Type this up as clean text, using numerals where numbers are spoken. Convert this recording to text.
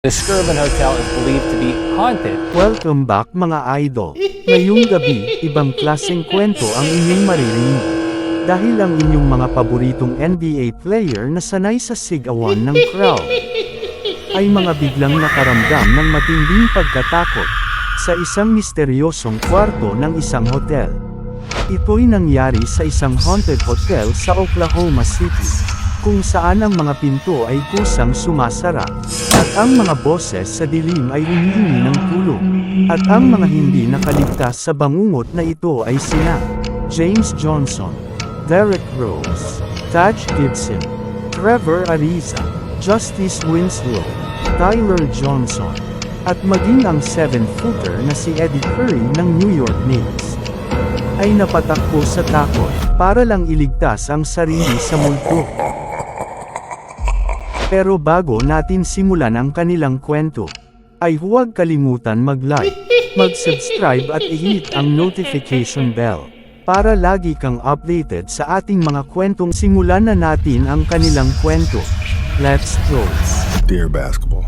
The Skirvin Hotel is believed to be haunted. Welcome back mga idol. Ngayong gabi, ibang klaseng kwento ang inyong maririnig. Dahil ang inyong mga paboritong NBA player na sanay sa sigawan ng crowd, ay mga biglang nakaramdam ng matinding pagkatakot sa isang misteryosong kwarto ng isang hotel. Ito'y nangyari sa isang haunted hotel sa Oklahoma City, kung saan ang mga pinto ay kusang sumasara, at ang mga boses sa dilim ay humihingi ng tulong, at ang mga hindi nakaligtas sa bangungot na ito ay sina James Johnson, Derek Rose, Taj Gibson, Trevor Ariza, Justice Winslow, Tyler Johnson, at maging ang 7-footer na si Eddie Curry ng New York Knicks, ay napatakbo sa takot, para lang iligtas ang sarili sa multo. Pero bago natin simulan ang kanilang kwento, ay huwag kalimutan mag-like, mag-subscribe at i-hit ang notification bell, para lagi kang updated sa ating mga kwentong. Simulan na natin ang kanilang kwento. Let's go! Dear Basketball.